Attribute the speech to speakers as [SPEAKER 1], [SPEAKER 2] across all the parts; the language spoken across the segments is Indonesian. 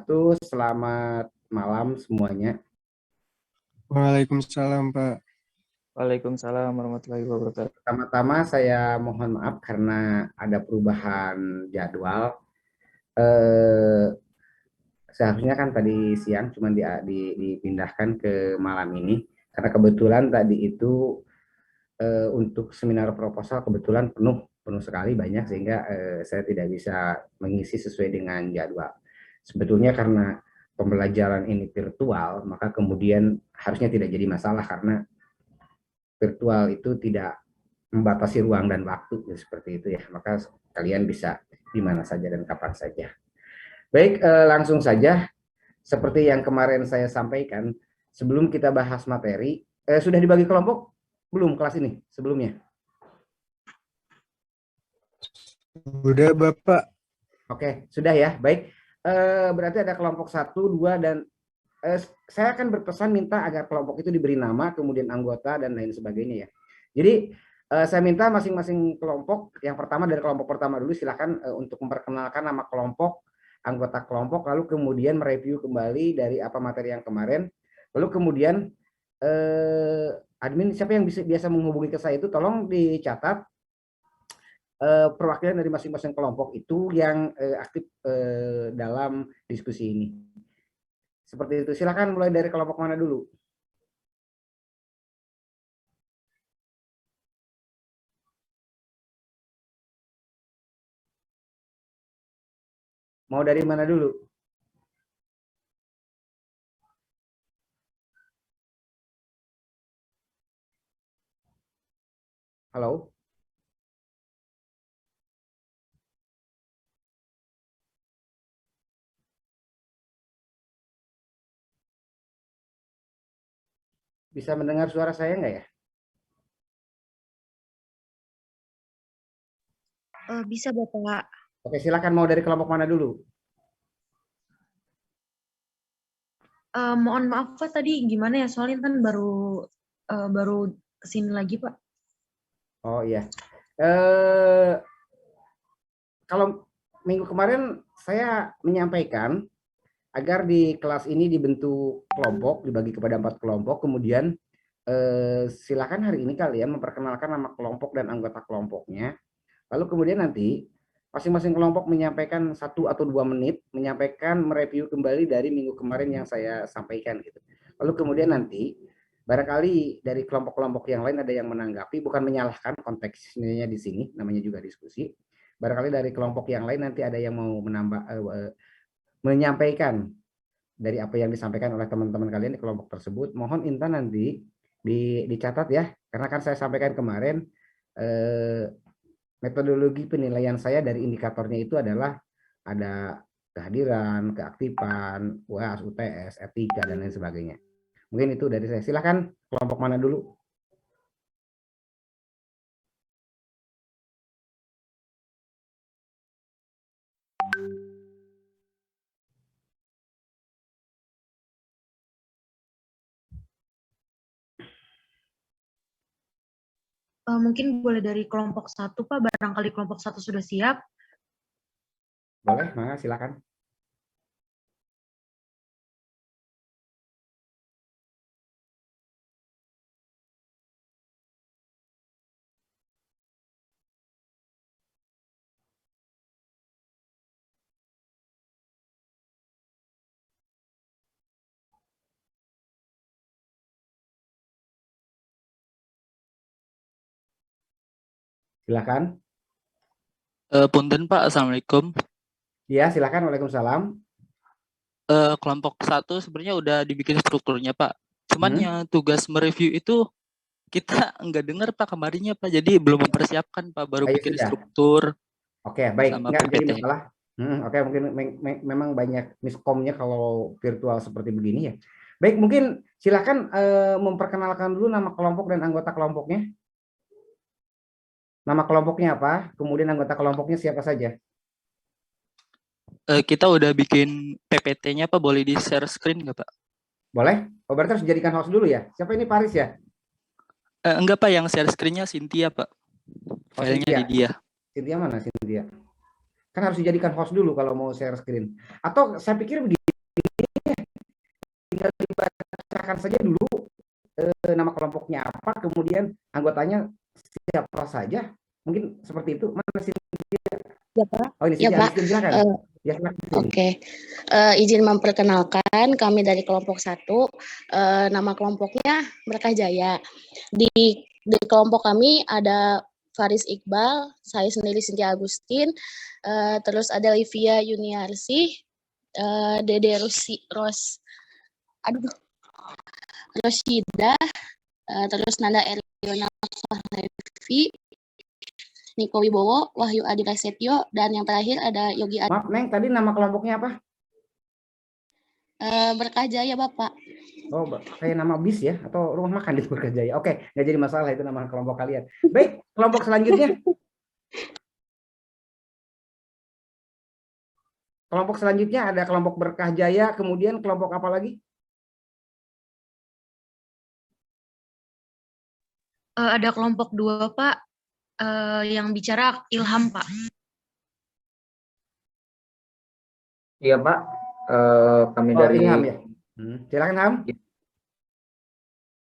[SPEAKER 1] wabarakatuh. Selamat malam semuanya.
[SPEAKER 2] Waalaikumsalam, Pak.
[SPEAKER 3] Waalaikumsalam warahmatullahi wabarakatuh.
[SPEAKER 1] Pertama-tama saya mohon maaf karena ada perubahan jadwal. Eh, Seharusnya kan tadi siang cuma dipindahkan ke malam ini karena kebetulan tadi itu untuk seminar proposal kebetulan penuh sekali banyak sehingga saya tidak bisa mengisi sesuai dengan jadwal. Sebetulnya karena pembelajaran ini virtual, maka kemudian harusnya tidak jadi masalah karena virtual itu tidak membatasi ruang dan waktu seperti itu ya. Maka kalian bisa di mana saja dan kapan saja. Baik, langsung saja seperti yang kemarin saya sampaikan, sebelum kita bahas materi, sudah dibagi kelompok belum kelas ini sebelumnya?
[SPEAKER 2] Udah, Bapak.
[SPEAKER 1] Oke, sudah ya. Baik. Berarti ada kelompok 1, 2, dan saya akan berpesan minta agar kelompok itu diberi nama, kemudian anggota, dan lain sebagainya ya. Jadi, saya minta masing-masing kelompok, yang pertama dari kelompok pertama dulu, silakan untuk memperkenalkan nama kelompok, anggota kelompok, lalu kemudian mereview kembali dari apa materi yang kemarin. Lalu kemudian, admin siapa yang biasa menghubungi ke saya itu, tolong dicatat perwakilan dari masing-masing kelompok itu yang aktif dalam diskusi ini. Seperti itu. Silakan mulai dari kelompok mana dulu? Mau dari mana dulu? Halo? Bisa mendengar suara saya nggak ya?
[SPEAKER 4] Bisa Bapak.
[SPEAKER 1] Oke, silakan mau dari kelompok mana dulu?
[SPEAKER 4] Mohon maaf Pak, tadi gimana ya? Soalnya kan baru kesini lagi Pak.
[SPEAKER 1] Oh iya. Kalau minggu kemarin saya menyampaikan agar di kelas ini dibentuk kelompok, dibagi kepada 4 kelompok, kemudian silakan hari ini kalian memperkenalkan nama kelompok dan anggota kelompoknya. Lalu kemudian nanti masing-masing kelompok menyampaikan 1 atau 2 menit, menyampaikan mereview kembali dari minggu kemarin yang saya sampaikan gitu. Lalu kemudian nanti barangkali dari kelompok-kelompok yang lain ada yang menanggapi, bukan menyalahkan, konteksnya di sini namanya juga diskusi. Barangkali dari kelompok yang lain nanti ada yang mau menyampaikan dari apa yang disampaikan oleh teman-teman kalian di kelompok tersebut. Mohon Intan nanti dicatat ya, karena kan saya sampaikan kemarin metodologi penilaian saya dari indikatornya itu adalah ada kehadiran, keaktifan, UAS, UTS, etika, dan lain sebagainya. Mungkin itu dari saya. Silakan kelompok mana dulu?
[SPEAKER 4] Mungkin boleh dari kelompok 1 Pak, barangkali kelompok 1 sudah siap.
[SPEAKER 1] Boleh, Mangga, silakan. Silakan.
[SPEAKER 3] Punten Pak, Assalamualaikum.
[SPEAKER 1] Ya, silakan. Waalaikumsalam.
[SPEAKER 3] Kelompok 1 sebenarnya udah dibikin strukturnya Pak. Cuman yang tugas mereview itu kita nggak dengar Pak kemarinnya Pak. Jadi belum mempersiapkan Pak, baru
[SPEAKER 1] Ayo,
[SPEAKER 3] bikin
[SPEAKER 1] sudah.
[SPEAKER 3] struktur.
[SPEAKER 1] Oke, baik.
[SPEAKER 3] Sama
[SPEAKER 1] Nggak jadi
[SPEAKER 3] PPT.
[SPEAKER 1] masalah. Oke, mungkin memang banyak miskomnya kalau virtual seperti begini ya. Baik, mungkin silakan memperkenalkan dulu nama kelompok dan anggota kelompoknya. Nama kelompoknya apa? Kemudian anggota kelompoknya siapa saja?
[SPEAKER 3] Kita udah bikin PPT-nya Pak, boleh di share screen nggak Pak?
[SPEAKER 1] Boleh? Oh, berarti harus dijadikan host dulu ya. Siapa ini, Paris ya?
[SPEAKER 3] Enggak Pak, yang share screen-nya Cynthia Pak.
[SPEAKER 1] Oh,
[SPEAKER 3] Filenya
[SPEAKER 1] Cynthia.
[SPEAKER 3] di dia.
[SPEAKER 1] Cynthia mana Cynthia? Kan harus dijadikan host dulu kalau mau share screen. Atau saya pikir begini, tinggal dibacakan saja dulu nama kelompoknya apa, kemudian anggotanya siapa saja. Mungkin seperti itu. Mana sih?
[SPEAKER 5] Ya, Pak.
[SPEAKER 1] Oh, ini
[SPEAKER 5] Ya,
[SPEAKER 1] Siti
[SPEAKER 5] Pak.
[SPEAKER 1] Alistin, silakan. Ya, silakan.
[SPEAKER 5] Oke. Izin memperkenalkan, kami dari kelompok 1, nama kelompoknya Berkah Jaya. Di kelompok kami ada Faris Iqbal, saya sendiri Cynthia Agustin, terus ada Livia Yuniarsi, Dede Rosida, terus Nanda Eriona Fahlevi, Niko Wibowo, Wahyu Adi Prasetyo, dan yang terakhir ada Yogi Adi.
[SPEAKER 1] Maaf, Neng, tadi nama kelompoknya apa?
[SPEAKER 5] Berkah Jaya, Bapak.
[SPEAKER 1] Oh, kayak nama bis ya, atau rumah makan di Berkah Jaya. Oke, nggak jadi masalah, itu nama kelompok kalian. Baik, kelompok selanjutnya. Kelompok selanjutnya ada kelompok Berkah Jaya, kemudian kelompok apa lagi?
[SPEAKER 4] Ada kelompok 2, Pak, yang bicara Ilham, Pak.
[SPEAKER 6] Iya Pak, kami dari
[SPEAKER 1] Ilham ya. Silakan Ham.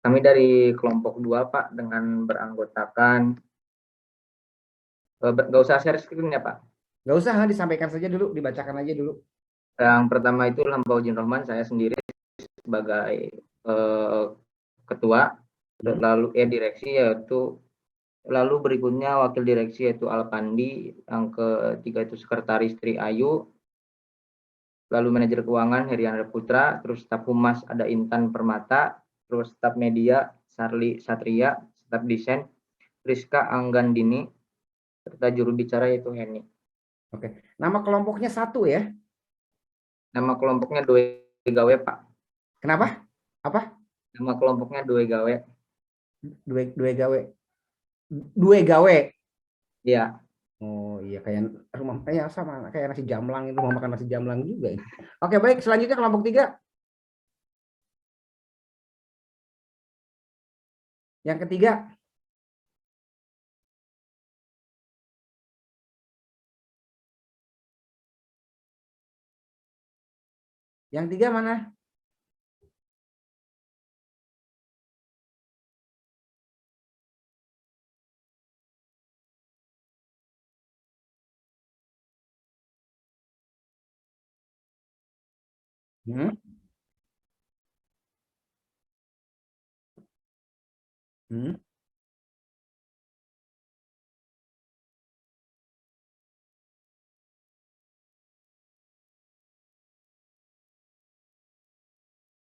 [SPEAKER 6] Kami dari kelompok 2 Pak, dengan beranggotakan nggak usah share screen ya Pak.
[SPEAKER 1] Nggak usah, disampaikan saja dulu, dibacakan aja dulu.
[SPEAKER 6] Yang pertama itu Ilham Fauzin Rohman, saya sendiri sebagai ketua, lalu direksi yaitu, lalu berikutnya wakil direksi yaitu Alpandi, yang ketiga itu sekretaris Tri Ayu, lalu manajer keuangan Heriana Putra, terus staf humas ada Intan Permata, terus staf media Sarli Satria, staf desain Rizka Anggandini, serta juru bicara yaitu Heni.
[SPEAKER 1] Oke, nama kelompoknya 1 ya?
[SPEAKER 6] Nama kelompoknya Due Gawe Pak.
[SPEAKER 1] Kenapa? Apa?
[SPEAKER 6] Nama kelompoknya Due Gawe.
[SPEAKER 1] Due Gawe. Due Gawe.
[SPEAKER 6] Iya.
[SPEAKER 1] Oh iya, kayak rumah sama kayak nasi jamlang, itu rumah makan nasi jamlang juga. Oke, baik, selanjutnya kelompok 3. Yang ketiga. Yang 3 mana? Hmm? Hmm?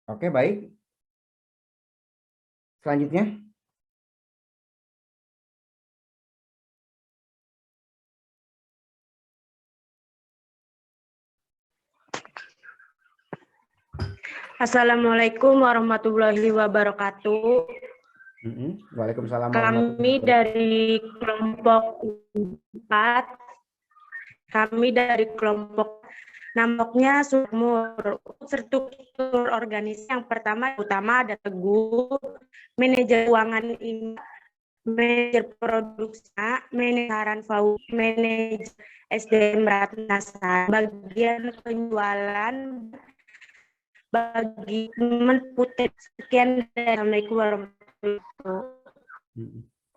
[SPEAKER 1] Oke, baik. Selanjutnya.
[SPEAKER 7] Assalamualaikum warahmatullahi wabarakatuh.
[SPEAKER 1] Waalaikumsalam.
[SPEAKER 7] Kami dari kelompok 4. Kami dari kelompok namanya Sumur. Struktur organisasi yang utama ada Teguh, manajer keuangan, manajer produksi, manajer manajer SDM Ratnasa, bagian penjualan, bagi Putih. Sekian, Assalamualaikum warahmatullahi wabarakatuh.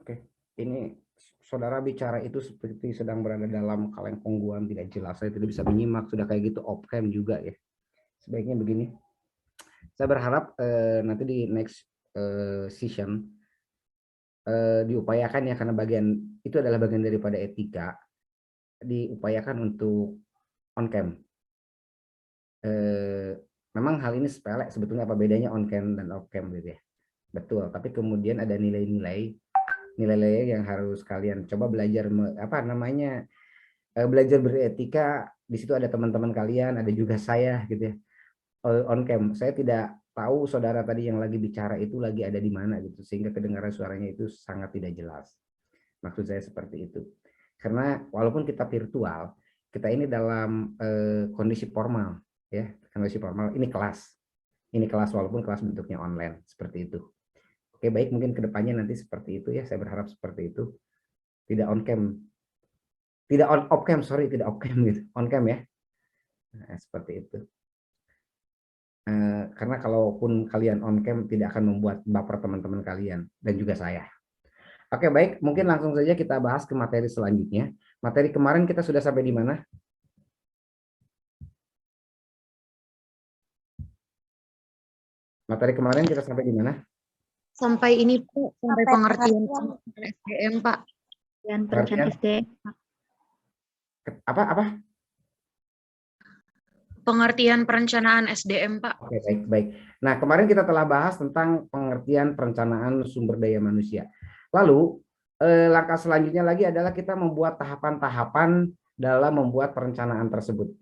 [SPEAKER 1] Oke, ini saudara bicara itu seperti sedang berada dalam kaleng kongguan, tidak jelas, saya tidak bisa menyimak, sudah kayak gitu off cam juga ya. Sebaiknya begini, saya berharap nanti di next session diupayakan ya, karena bagian itu adalah bagian daripada etika, diupayakan untuk on cam. Memang hal ini sepele sebetulnya, apa bedanya on cam dan off cam gitu ya. Betul, tapi kemudian ada nilai-nilai yang harus kalian coba belajar, belajar beretika. Di situ ada teman-teman kalian, ada juga saya gitu ya. On cam, saya tidak tahu saudara tadi yang lagi bicara itu lagi ada di mana gitu, sehingga kedengaran suaranya itu sangat tidak jelas. Maksud saya seperti itu. Karena walaupun kita virtual, kita ini dalam kondisi formal ya, kondisi formal. Ini kelas walaupun kelas bentuknya online seperti itu. Oke, baik, mungkin kedepannya nanti seperti itu ya, saya berharap seperti itu, tidak on cam. Tidak off cam, sorry, tidak off cam gitu, on cam ya. Nah, seperti itu. Karena kalaupun kalian on cam tidak akan membuat baper teman-teman kalian dan juga saya. Oke, baik, mungkin langsung saja kita bahas ke materi selanjutnya. Materi kemarin kita sudah sampai di mana? Materi kemarin kita sampai di mana?
[SPEAKER 4] Sampai ini Pak, sampai pengertian SDM Pak.
[SPEAKER 7] Dan
[SPEAKER 1] Pengertian
[SPEAKER 7] SDM.
[SPEAKER 1] apa?
[SPEAKER 4] Pengertian perencanaan SDM Pak.
[SPEAKER 1] Oke, baik. Nah, kemarin kita telah bahas tentang pengertian perencanaan sumber daya manusia. Lalu, langkah selanjutnya lagi adalah kita membuat tahapan-tahapan dalam membuat perencanaan tersebut.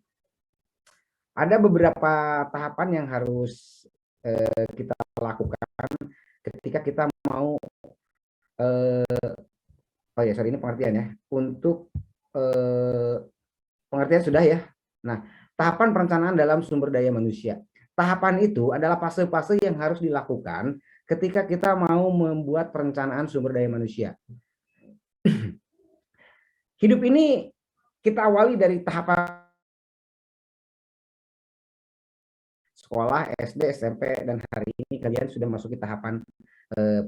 [SPEAKER 1] Ada beberapa tahapan yang harus kita lakukan ketika kita mau ini pengertian ya. Untuk pengertian sudah ya. Nah, tahapan perencanaan dalam sumber daya manusia. Tahapan itu adalah fase-fase yang harus dilakukan ketika kita mau membuat perencanaan sumber daya manusia. Hidup ini kita awali dari tahapan sekolah, SD, SMP, dan hari ini kalian sudah masuki tahapan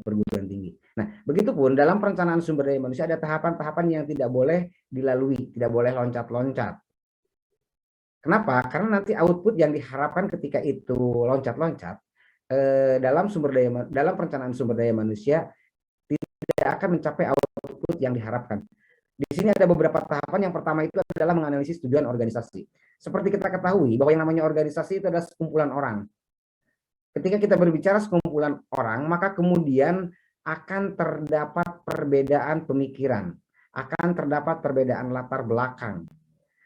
[SPEAKER 1] perguruan tinggi. Nah, begitupun dalam perencanaan sumber daya manusia ada tahapan-tahapan yang tidak boleh dilalui, tidak boleh loncat-loncat. Kenapa? Karena nanti output yang diharapkan ketika itu loncat-loncat dalam perencanaan sumber daya manusia tidak akan mencapai output yang diharapkan. Di sini ada beberapa tahapan. Yang pertama itu adalah menganalisis tujuan organisasi. Seperti kita ketahui bahwa yang namanya organisasi itu adalah sekumpulan orang. Ketika kita berbicara sekumpulan orang, maka kemudian akan terdapat perbedaan pemikiran, akan terdapat perbedaan latar belakang.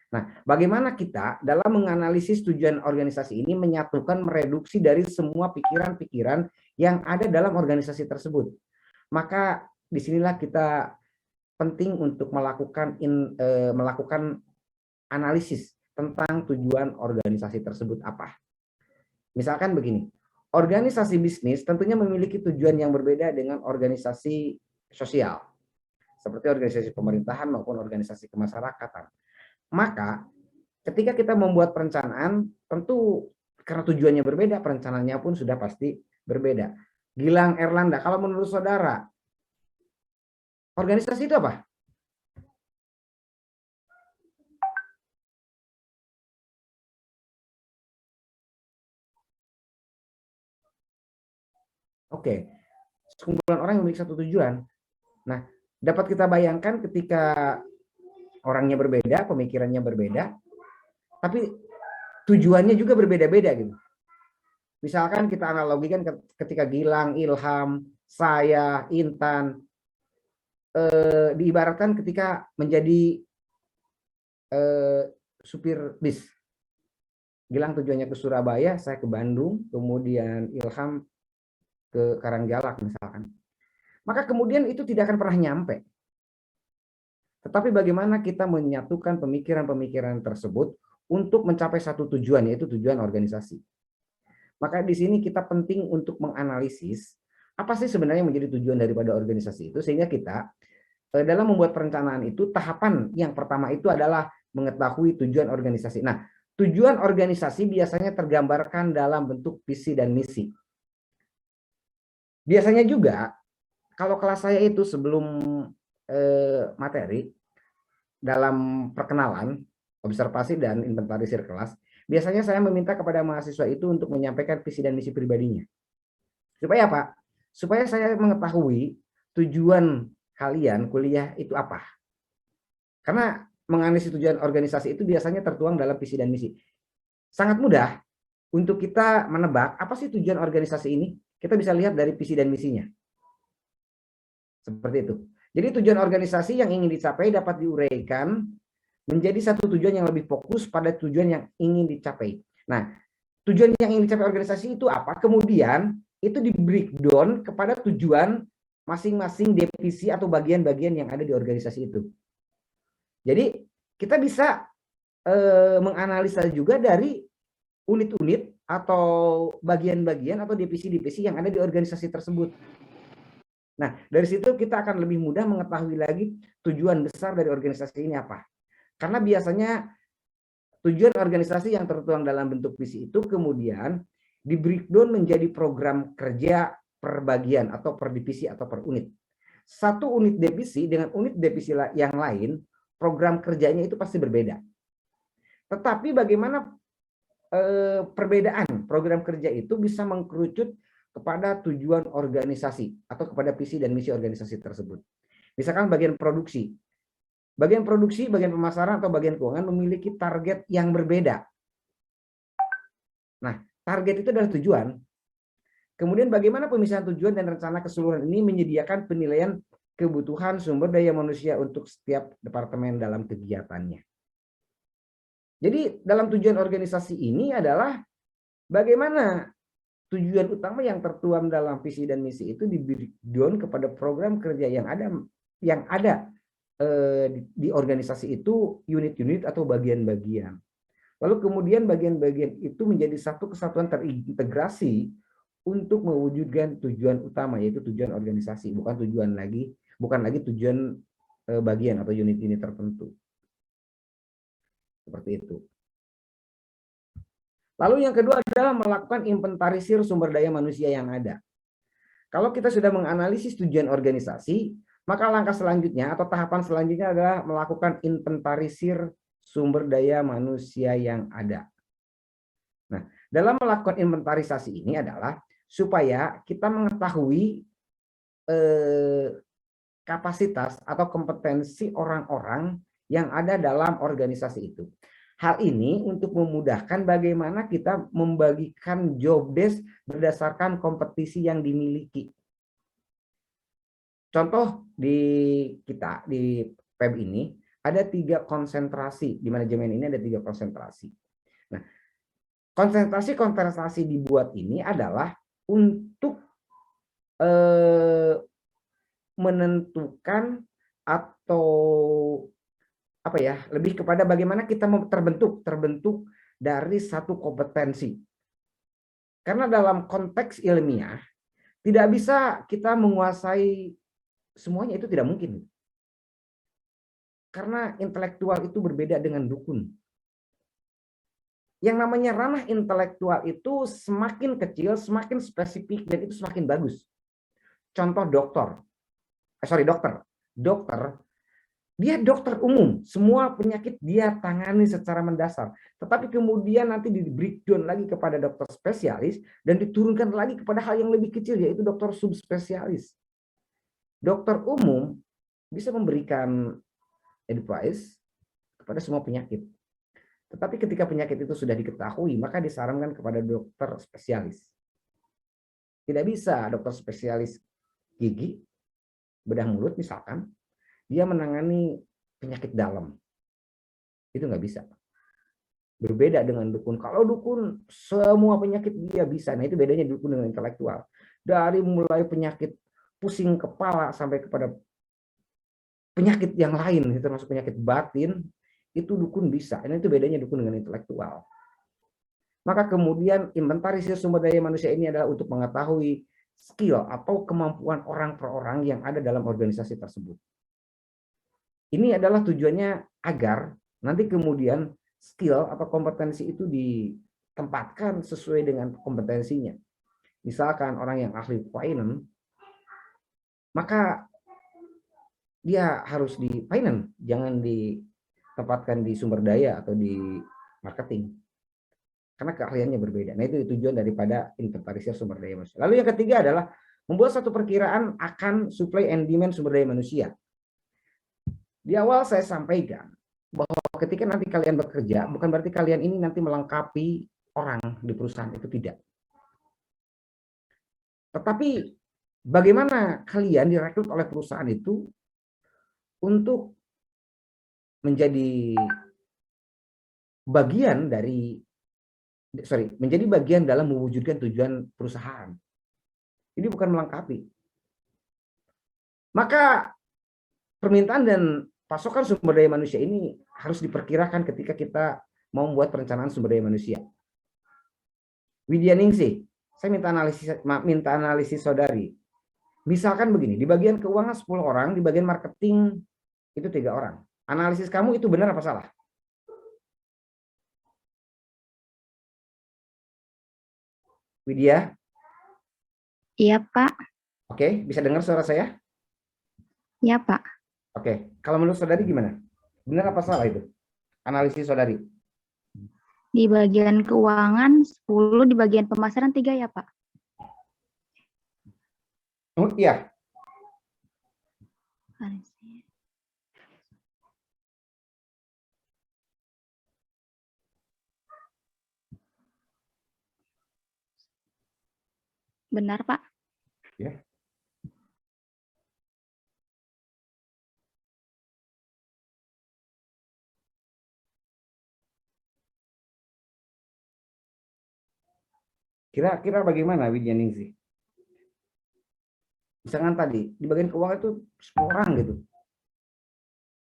[SPEAKER 1] Nah, bagaimana kita dalam menganalisis tujuan organisasi ini menyatukan, mereduksi dari semua pikiran-pikiran yang ada dalam organisasi tersebut. Maka disinilah kita penting untuk melakukan analisis tentang tujuan organisasi tersebut apa. Misalkan begini, organisasi bisnis tentunya memiliki tujuan yang berbeda dengan organisasi sosial, seperti organisasi pemerintahan maupun organisasi kemasyarakatan. Maka ketika kita membuat perencanaan, tentu karena tujuannya berbeda, perencanaannya pun sudah pasti berbeda. Gilang Erlanda, kalau menurut saudara, organisasi itu apa? Oke, sekumpulan orang yang memiliki satu tujuan. Nah, dapat kita bayangkan ketika orangnya berbeda, pemikirannya berbeda, tapi tujuannya juga berbeda-beda gitu. Misalkan kita analogikan ketika Gilang, Ilham, saya, Intan, diibaratkan ketika menjadi supir bis. Gilang tujuannya ke Surabaya, saya ke Bandung, kemudian Ilham ke Karangjalak misalkan. Maka kemudian itu tidak akan pernah nyampe. Tetapi bagaimana kita menyatukan pemikiran-pemikiran tersebut untuk mencapai satu tujuan, yaitu tujuan organisasi. Maka di sini kita penting untuk menganalisis apa sih sebenarnya menjadi tujuan daripada organisasi itu, sehingga kita dalam membuat perencanaan itu, tahapan yang pertama itu adalah mengetahui tujuan organisasi. Nah, tujuan organisasi biasanya tergambarkan dalam bentuk visi dan misi. Biasanya juga, kalau kelas saya itu sebelum materi, dalam perkenalan, observasi, dan inventarisir kelas, biasanya saya meminta kepada mahasiswa itu untuk menyampaikan visi dan misi pribadinya. Supaya apa? Supaya saya mengetahui tujuan kalian kuliah itu apa. Karena menganalisis tujuan organisasi itu biasanya tertuang dalam visi dan misi. Sangat mudah untuk kita menebak apa sih tujuan organisasi ini. Kita bisa lihat dari visi dan misinya. Seperti itu. Jadi tujuan organisasi yang ingin dicapai dapat diuraikan menjadi satu tujuan yang lebih fokus pada tujuan yang ingin dicapai. Nah, tujuan yang ingin dicapai organisasi itu apa? Kemudian itu di breakdown kepada tujuan masing-masing divisi atau bagian-bagian yang ada di organisasi itu. Jadi kita bisa menganalisa juga dari unit-unit atau bagian-bagian atau divisi-divisi yang ada di organisasi tersebut. Nah, dari situ kita akan lebih mudah mengetahui lagi tujuan besar dari organisasi ini apa. Karena biasanya tujuan organisasi yang tertuang dalam bentuk visi itu kemudian di breakdown menjadi program kerja per bagian atau per divisi atau per unit. Satu unit divisi dengan unit divisi yang lain, program kerjanya itu pasti berbeda. Tetapi bagaimana perbedaan program kerja itu bisa mengkerucut kepada tujuan organisasi atau kepada visi dan misi organisasi tersebut. Misalkan bagian produksi, bagian pemasaran atau bagian keuangan memiliki target yang berbeda. Nah, target itu adalah tujuan. Kemudian bagaimana pemisahan tujuan dan rencana keseluruhan ini menyediakan penilaian kebutuhan sumber daya manusia untuk setiap departemen dalam kegiatannya. Jadi dalam tujuan organisasi ini adalah bagaimana tujuan utama yang tertuang dalam visi dan misi itu di breakdown kepada program kerja yang ada di organisasi itu, unit-unit atau bagian-bagian. Lalu kemudian bagian-bagian itu menjadi satu kesatuan terintegrasi untuk mewujudkan tujuan utama, yaitu tujuan organisasi, bukan lagi tujuan bagian atau unit-unit tertentu. Seperti itu. Lalu yang kedua adalah melakukan inventarisir sumber daya manusia yang ada. Kalau kita sudah menganalisis tujuan organisasi, maka langkah selanjutnya atau tahapan selanjutnya adalah melakukan inventarisir sumber daya manusia yang ada. Nah, dalam melakukan inventarisasi ini adalah supaya kita mengetahui kapasitas atau kompetensi orang-orang yang ada dalam organisasi itu. Hal ini untuk memudahkan bagaimana kita membagikan job desk berdasarkan kompetisi yang dimiliki. Contoh di PEB ini ada 3 konsentrasi, di manajemen ini ada 3 konsentrasi. Nah, konsentrasi dibuat ini adalah untuk menentukan atau lebih kepada bagaimana kita terbentuk dari satu kompetensi. Karena dalam konteks ilmiah tidak bisa kita menguasai semuanya, itu tidak mungkin. Karena intelektual itu berbeda dengan dukun. Yang namanya ranah intelektual itu semakin kecil, semakin spesifik, dan itu semakin bagus. Contoh dokter, dia dokter umum, semua penyakit dia tangani secara mendasar. Tetapi kemudian nanti di breakdown lagi kepada dokter spesialis, dan diturunkan lagi kepada hal yang lebih kecil, yaitu dokter subspesialis. Dokter umum bisa memberikan advice kepada semua penyakit. Tetapi ketika penyakit itu sudah diketahui, maka disarankan kepada dokter spesialis. Tidak bisa dokter spesialis gigi, bedah mulut misalkan, dia menangani penyakit dalam. Itu nggak bisa. Berbeda dengan dukun. Kalau dukun, semua penyakit dia bisa. Nah, itu bedanya dukun dengan intelektual. Dari mulai penyakit pusing kepala sampai kepada penyakit yang lain, termasuk penyakit batin, itu dukun bisa. Ini itu bedanya dukun dengan intelektual. Maka kemudian inventarisir sumber daya manusia ini adalah untuk mengetahui skill atau kemampuan orang per orang yang ada dalam organisasi tersebut. Ini adalah tujuannya agar nanti kemudian skill atau kompetensi itu ditempatkan sesuai dengan kompetensinya. Misalkan orang yang ahli finance, maka dia harus di finance, jangan ditempatkan di sumber daya atau di marketing. Karena keahliannya berbeda. Nah, itu tujuan daripada inventarisir sumber daya manusia. Lalu yang ketiga adalah membuat satu perkiraan akan supply and demand sumber daya manusia. Di awal saya sampaikan bahwa ketika nanti kalian bekerja, bukan berarti kalian ini nanti melengkapi orang di perusahaan, itu tidak. Tetapi bagaimana kalian direkrut oleh perusahaan itu untuk menjadi bagian dalam mewujudkan tujuan perusahaan. Ini bukan melengkapi. Maka permintaan dan pasokan sumber daya manusia ini harus diperkirakan ketika kita mau membuat perencanaan sumber daya manusia. Widya Ningsih, saya minta analisis saudari. Misalkan begini, di bagian keuangan 10 orang, di bagian marketing itu 3 orang. Analisis kamu itu benar apa salah? Widya?
[SPEAKER 8] Iya, Pak.
[SPEAKER 1] Oke, bisa dengar suara saya?
[SPEAKER 8] Iya, Pak.
[SPEAKER 1] Oke, kalau menurut saudari gimana? Benar apa salah itu? Analisis saudari.
[SPEAKER 8] Di bagian keuangan 10, di bagian pemasaran 3 ya, Pak?
[SPEAKER 1] Oh, iya.
[SPEAKER 8] Benar, Pak.
[SPEAKER 1] Ya. Kira-kira bagaimana Widya Ningsih? Misalkan tadi di bagian keuangan itu 10 orang gitu,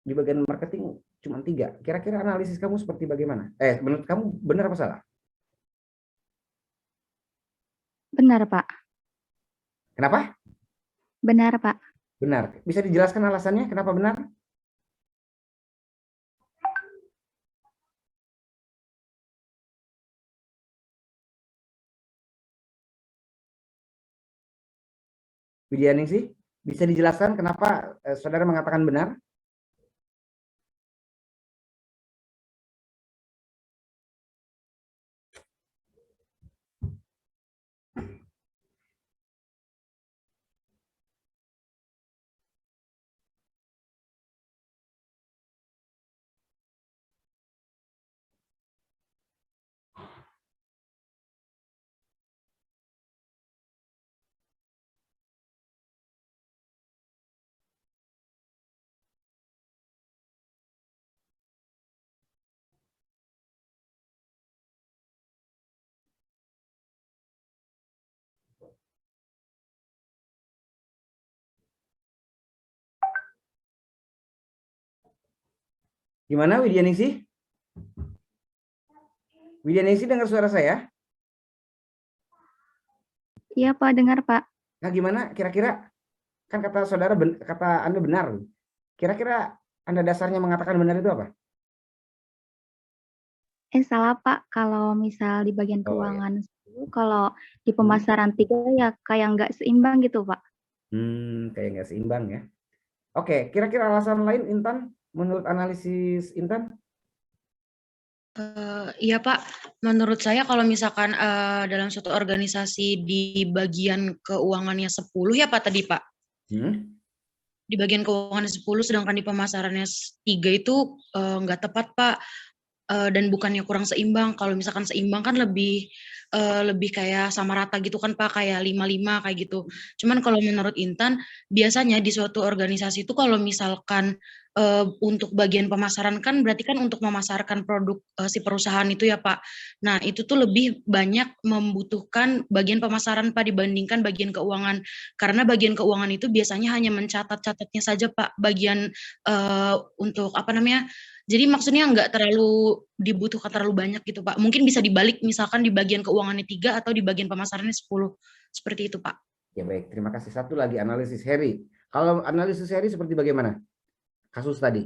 [SPEAKER 1] di bagian marketing cuma 3. Kira-kira analisis kamu seperti bagaimana? Menurut kamu benar apa salah?
[SPEAKER 8] Benar, Pak.
[SPEAKER 1] Kenapa?
[SPEAKER 8] Benar, Pak.
[SPEAKER 1] Benar. Bisa dijelaskan alasannya kenapa benar? Widya Ningsih, bisa dijelaskan kenapa saudara mengatakan benar? Gimana Widya Ningsih? Widya Ningsih dengar suara saya?
[SPEAKER 8] Iya, Pak. Dengar, Pak.
[SPEAKER 1] Nah, gimana kira-kira? Kan kata saudara, kata Anda benar. Kira-kira Anda dasarnya mengatakan benar itu apa?
[SPEAKER 8] Salah, Pak. Kalau misal di bagian
[SPEAKER 1] Oh, iya.
[SPEAKER 8] keuangan 10, kalau di pemasaran 3 ya kayak nggak seimbang gitu, Pak.
[SPEAKER 1] Kayak nggak seimbang ya. Oke, kira-kira alasan lain Intan, menurut analisis Intan?
[SPEAKER 4] Iya Pak, menurut saya kalau misalkan dalam suatu organisasi di bagian keuangannya 10 ya Pak tadi Pak? Di bagian keuangan 10 sedangkan di pemasarannya 3 itu nggak tepat Pak. Dan bukannya kurang seimbang. Kalau misalkan seimbang kan lebih kayak sama rata gitu kan Pak, kayak 5-5 kayak gitu. Cuman kalau menurut Intan, biasanya di suatu organisasi itu kalau misalkan untuk bagian pemasaran kan berarti kan untuk memasarkan produk si perusahaan itu ya Pak. Nah itu tuh lebih banyak membutuhkan bagian pemasaran Pak dibandingkan bagian keuangan. Karena bagian keuangan itu biasanya hanya mencatat-catatnya saja Pak, bagian untuk apa namanya, jadi maksudnya nggak terlalu dibutuhkan terlalu banyak gitu Pak. Mungkin bisa dibalik misalkan di bagian keuangannya 3 atau di bagian pemasarannya 10. Seperti itu Pak.
[SPEAKER 1] Ya baik, terima kasih. Satu lagi analisis Heri. Kalau analisis Heri seperti bagaimana? Kasus tadi.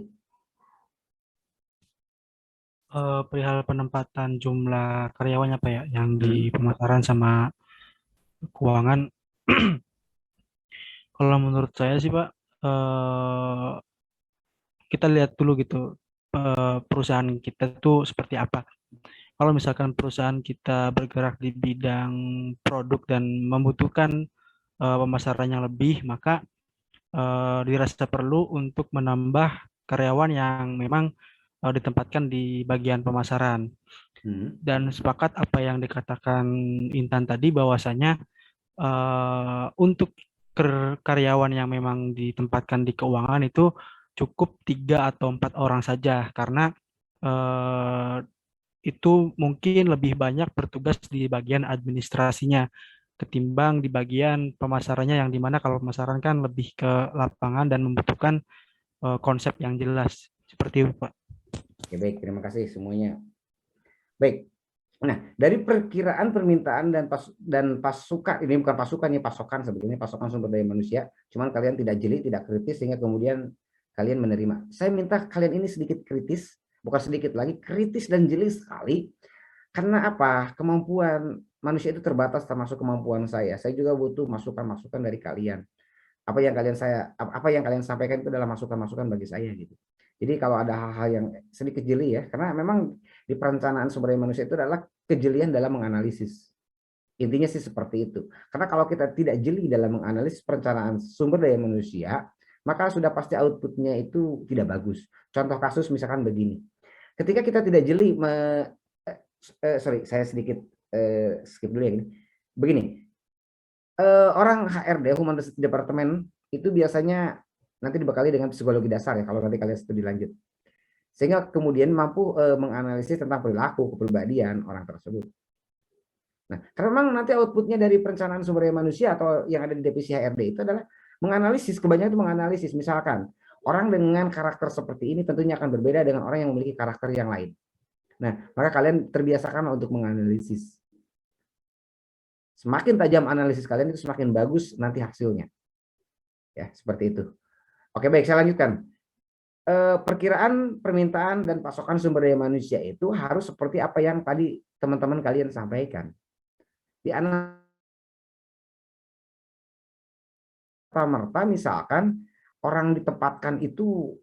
[SPEAKER 2] Perihal penempatan jumlah karyawannya Pak ya, yang di pemasaran sama keuangan. Kalau menurut saya sih Pak, kita lihat dulu gitu perusahaan kita tuh seperti apa. Kalau misalkan perusahaan kita bergerak di bidang produk dan membutuhkan pemasaran yang lebih, maka dirasa perlu untuk menambah karyawan yang memang ditempatkan di bagian pemasaran. Dan sepakat apa yang dikatakan Intan tadi, bahwasanya untuk karyawan yang memang ditempatkan di keuangan itu cukup 3 atau 4 orang saja, karena itu mungkin lebih banyak bertugas di bagian administrasinya ketimbang di bagian pemasarannya, yang dimana kalau pemasaran kan lebih ke lapangan dan membutuhkan konsep yang jelas. Seperti itu Pak.
[SPEAKER 1] Oke, baik, terima kasih semuanya. Baik. Nah, dari perkiraan permintaan dan pasukan, ini bukan pasukan ya, pasokan sebetulnya, pasokan sumber daya manusia, cuman kalian tidak jeli, tidak kritis, sehingga kemudian kalian menerima. Saya minta kalian ini sedikit kritis, bukan sedikit lagi, kritis dan jeli sekali. Karena apa? Kemampuan manusia itu terbatas termasuk kemampuan saya. Saya juga butuh masukan-masukan dari kalian. Apa yang kalian sampaikan itu adalah masukan-masukan bagi saya gitu. Jadi kalau ada hal-hal yang sedikit jeli ya, karena memang di perencanaan sumber daya manusia itu adalah kejelian dalam menganalisis. Intinya sih seperti itu. Karena kalau kita tidak jeli dalam menganalisis perencanaan sumber daya manusia, maka sudah pasti outputnya itu tidak bagus. Contoh kasus misalkan begini. Ketika kita tidak jeli, saya sedikit skip dulu ya gini. Begini, orang HRD, Human Resource Department, itu biasanya nanti dibekali dengan psikologi dasar ya, kalau nanti kalian studi lanjut. Sehingga kemudian mampu menganalisis tentang perilaku, kepribadian orang tersebut. Nah, karena memang nanti outputnya dari perencanaan sumber daya manusia atau yang ada di divisi HRD itu adalah menganalisis, kebanyakan itu menganalisis. Misalkan, orang dengan karakter seperti ini tentunya akan berbeda dengan orang yang memiliki karakter yang lain. Nah, maka kalian terbiasakan untuk menganalisis. Semakin tajam analisis kalian itu semakin bagus nanti hasilnya. Ya, seperti itu. Oke, baik, saya lanjutkan. Perkiraan permintaan dan pasokan sumber daya manusia itu harus seperti apa yang tadi teman-teman kalian sampaikan. Di merta misalkan orang ditempatkan itu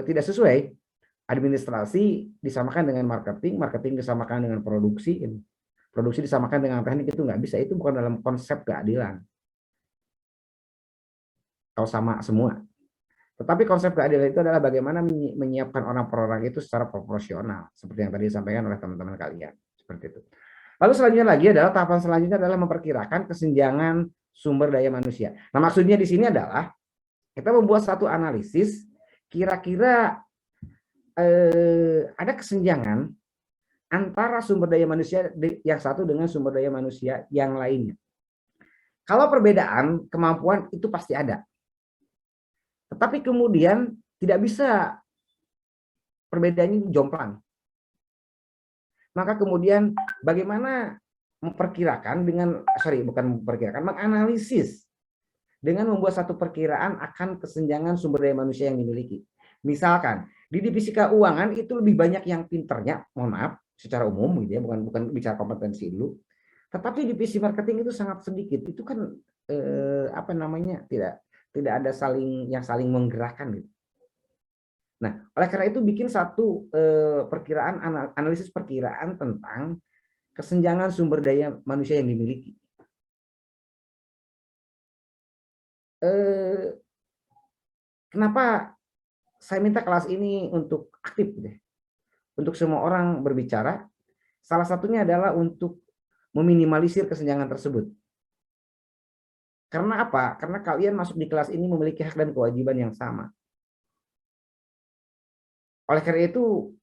[SPEAKER 1] tidak sesuai, administrasi disamakan dengan marketing, marketing disamakan dengan produksi, produksi disamakan dengan teknik, itu nggak bisa. Itu bukan dalam konsep keadilan. Kalau sama semua. Tetapi konsep keadilan itu adalah bagaimana menyiapkan orang per orang itu secara proporsional, seperti yang tadi disampaikan oleh teman-teman kalian. Seperti itu. Lalu selanjutnya lagi adalah tahapan selanjutnya adalah memperkirakan kesenjangan sumber daya manusia. Nah, maksudnya di sini adalah kita membuat satu analisis kira-kira ada kesenjangan antara sumber daya manusia yang satu dengan sumber daya manusia yang lainnya. Kalau perbedaan kemampuan itu pasti ada. Tetapi kemudian tidak bisa perbedaannya jomplang. Maka kemudian bagaimana memperkirakan menganalisis dengan membuat satu perkiraan akan kesenjangan sumber daya manusia yang dimiliki. Misalkan di divisi keuangan itu lebih banyak yang pinternya, mohon maaf, secara umum gitu ya, bukan bicara kompetensi dulu. Tetapi divisi marketing itu sangat sedikit. Itu kan tidak ada saling menggerakkan gitu. Nah, oleh karena itu bikin satu analisis perkiraan tentang kesenjangan sumber daya manusia yang dimiliki. Kenapa saya minta kelas ini untuk aktif deh, untuk semua orang berbicara? Salah satunya adalah untuk meminimalisir kesenjangan tersebut. Karena apa? Karena kalian masuk di kelas ini memiliki hak dan kewajiban yang sama. Oleh karena itu,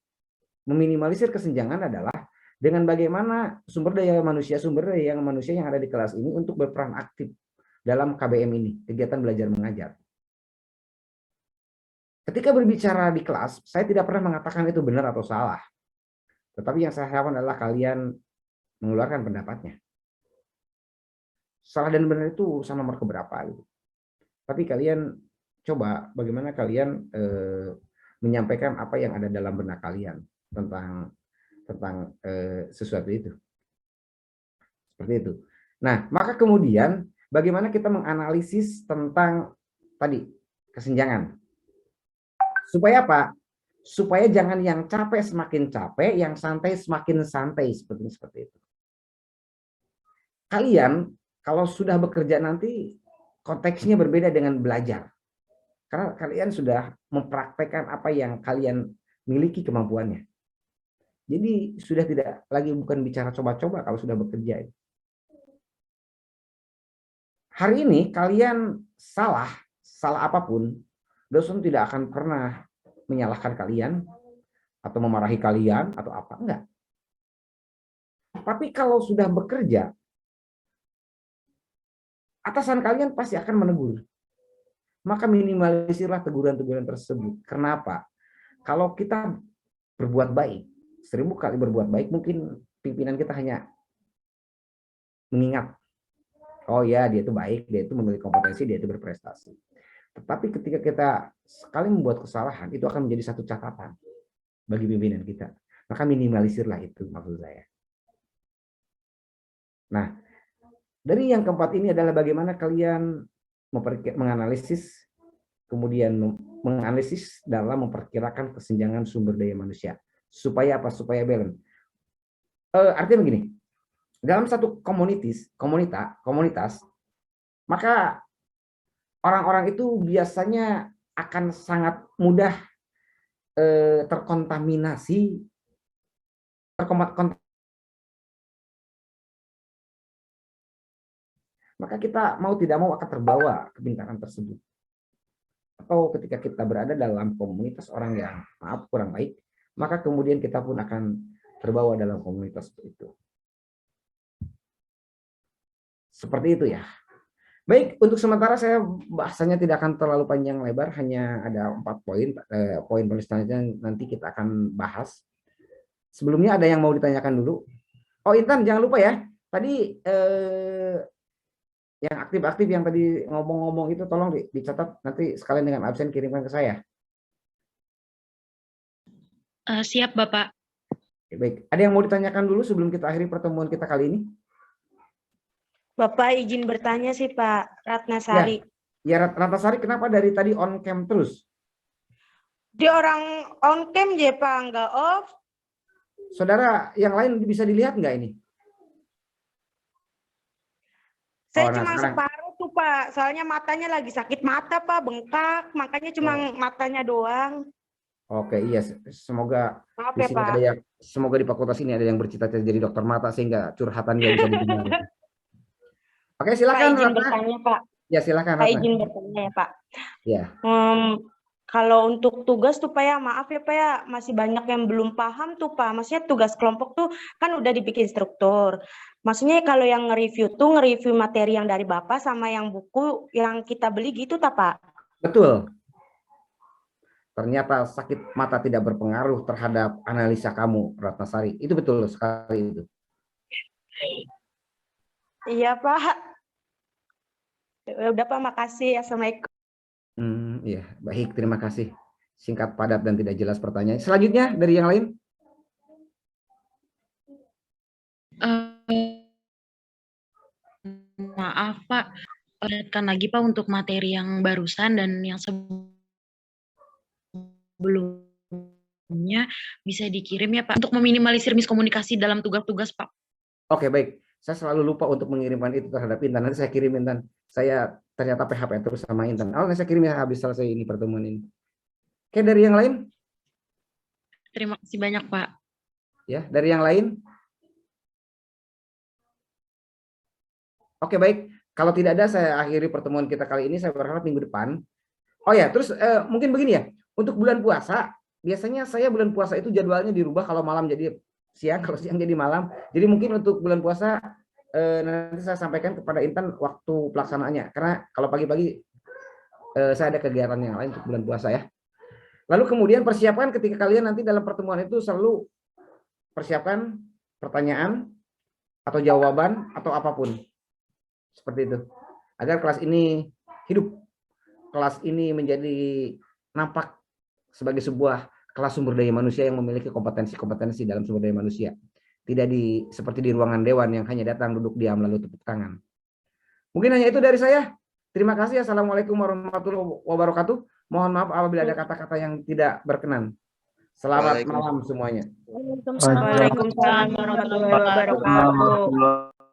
[SPEAKER 1] meminimalisir kesenjangan adalah dengan bagaimana sumber daya manusia yang ada di kelas ini untuk berperan aktif dalam KBM ini, kegiatan belajar mengajar. Ketika berbicara di kelas, saya tidak pernah mengatakan itu benar atau salah. Tetapi yang saya harapkan adalah kalian mengeluarkan pendapatnya. Salah dan benar itu urusan nomor keberapa gitu. Tapi kalian coba bagaimana kalian menyampaikan apa yang ada dalam benak kalian tentang sesuatu itu. Seperti itu. Nah, maka kemudian bagaimana kita menganalisis tentang tadi kesenjangan. Supaya apa? Supaya jangan yang capek semakin capek, yang santai semakin santai, seperti itu. Kalian kalau sudah bekerja nanti konteksnya berbeda dengan belajar. Karena kalian sudah mempraktekkan apa yang kalian miliki kemampuannya. Jadi sudah tidak lagi bukan bicara coba-coba kalau sudah bekerja. Hari ini kalian salah apapun, dosen tidak akan pernah menyalahkan kalian atau memarahi kalian atau apa, enggak. Tapi kalau sudah bekerja, atasan kalian pasti akan menegur. Maka minimalisirlah teguran-teguran tersebut. Kenapa? Kalau kita berbuat baik, 1000 kali berbuat baik, mungkin pimpinan kita hanya mengingat, oh ya dia itu baik, dia itu memiliki kompetensi, dia itu berprestasi. Tetapi ketika kita sekali membuat kesalahan, itu akan menjadi satu catatan bagi pimpinan kita. Maka minimalisirlah itu maksud saya. Nah, dari yang keempat ini adalah bagaimana kalian menganalisis, kemudian menganalisis dalam memperkirakan kesenjangan sumber daya manusia. Supaya apa? Supaya balance. Artinya begini, dalam satu komunitas, maka orang-orang itu biasanya akan sangat mudah terkontaminasi, maka kita mau tidak mau akan terbawa kepintaran tersebut. Atau ketika kita berada dalam komunitas orang yang maaf kurang baik, maka kemudian kita pun akan terbawa dalam komunitas itu. Seperti itu ya. Baik, untuk sementara saya bahasanya tidak akan terlalu panjang lebar, hanya ada 4 poin. Poin selanjutnya nanti kita akan bahas. Sebelumnya ada yang mau ditanyakan dulu? Oh, Intan, jangan lupa ya. Tadi yang aktif-aktif yang tadi ngomong-ngomong itu tolong dicatat, nanti sekalian dengan absen kirimkan ke saya.
[SPEAKER 4] Siap, Bapak.
[SPEAKER 1] Oke, baik. Ada yang mau ditanyakan dulu sebelum kita akhiri pertemuan kita kali ini?
[SPEAKER 7] Bapak izin bertanya sih Pak Ratnasari.
[SPEAKER 1] Ya, Ratnasari kenapa dari tadi on cam terus?
[SPEAKER 7] Dia orang on cam ya Pak, nggak off.
[SPEAKER 1] Saudara yang lain bisa dilihat nggak ini?
[SPEAKER 7] Saya cuma separuh tuh Pak, soalnya matanya lagi sakit mata Pak, bengkak, makanya cuma matanya doang.
[SPEAKER 1] Oke, iya, semoga
[SPEAKER 7] Maaf
[SPEAKER 1] di
[SPEAKER 7] ya
[SPEAKER 1] sini
[SPEAKER 7] Pak.
[SPEAKER 1] ada yang, semoga di fakultas ini ada yang bercita-cita jadi dokter mata sehingga curhatannya bisa didengar. Oke, silakan.
[SPEAKER 7] Pak izin
[SPEAKER 1] Ratna.
[SPEAKER 7] bertanya Pak.
[SPEAKER 1] Ya, silakan.
[SPEAKER 7] Pak
[SPEAKER 1] Ratna.
[SPEAKER 7] izin bertanya ya Pak.
[SPEAKER 1] Ya.
[SPEAKER 7] Kalau untuk tugas tuh Pak ya, maaf ya Pak ya, masih banyak yang belum paham tuh Pak. Maksudnya tugas kelompok tuh kan udah dibikin struktur. Maksudnya kalau yang nge-review tuh nge-review materi yang dari Bapak sama yang buku yang kita beli gitu tak Pak?
[SPEAKER 1] Betul. Ternyata sakit mata tidak berpengaruh terhadap analisa kamu, Ratnasari. Itu betul sekali itu.
[SPEAKER 7] Iya Pak. Udah Pak, makasih. Assalamualaikum.
[SPEAKER 1] Iya, baik. Terima kasih. Singkat, padat, dan tidak jelas pertanyaan. Selanjutnya dari yang lain.
[SPEAKER 4] Maaf Pak, lihatkan lagi Pak untuk materi yang barusan dan yang sebelumnya bisa dikirim ya Pak untuk meminimalisir miskomunikasi dalam tugas-tugas Pak.
[SPEAKER 1] Oke, baik. Saya selalu lupa untuk mengirimkan itu terhadap Intan. Nanti saya kirim Intan. Saya ternyata PHP terus sama Intan. Nanti saya kirim ya habis selesai ini pertemuan ini. Oke, dari yang lain?
[SPEAKER 4] Terima kasih banyak Pak.
[SPEAKER 1] Ya, dari yang lain? Oke, baik. Kalau tidak ada, saya akhiri pertemuan kita kali ini. Saya berharap minggu depan. Oh ya, terus mungkin begini ya. Untuk bulan puasa, biasanya saya bulan puasa itu jadwalnya dirubah kalau malam jadi siang, kalau siang jadi malam. Jadi mungkin untuk bulan puasa nanti saya sampaikan kepada Intan waktu pelaksanaannya. Karena kalau pagi-pagi saya ada kegiatan yang lain untuk bulan puasa ya. Lalu kemudian persiapkan ketika kalian nanti dalam pertemuan itu selalu persiapkan pertanyaan atau jawaban atau apapun. Seperti itu. Agar kelas ini hidup. Kelas ini menjadi nampak sebagai sebuah kelas sumber daya manusia yang memiliki kompetensi-kompetensi dalam sumber daya manusia. Tidak seperti di ruangan dewan yang hanya datang, duduk diam, lalu tepuk tangan. Mungkin hanya itu dari saya. Terima kasih. Assalamualaikum warahmatullahi wabarakatuh. Mohon maaf apabila ada kata-kata yang tidak berkenan. Selamat malam semuanya.
[SPEAKER 7] Waalaikumsalam warahmatullahi wabarakatuh.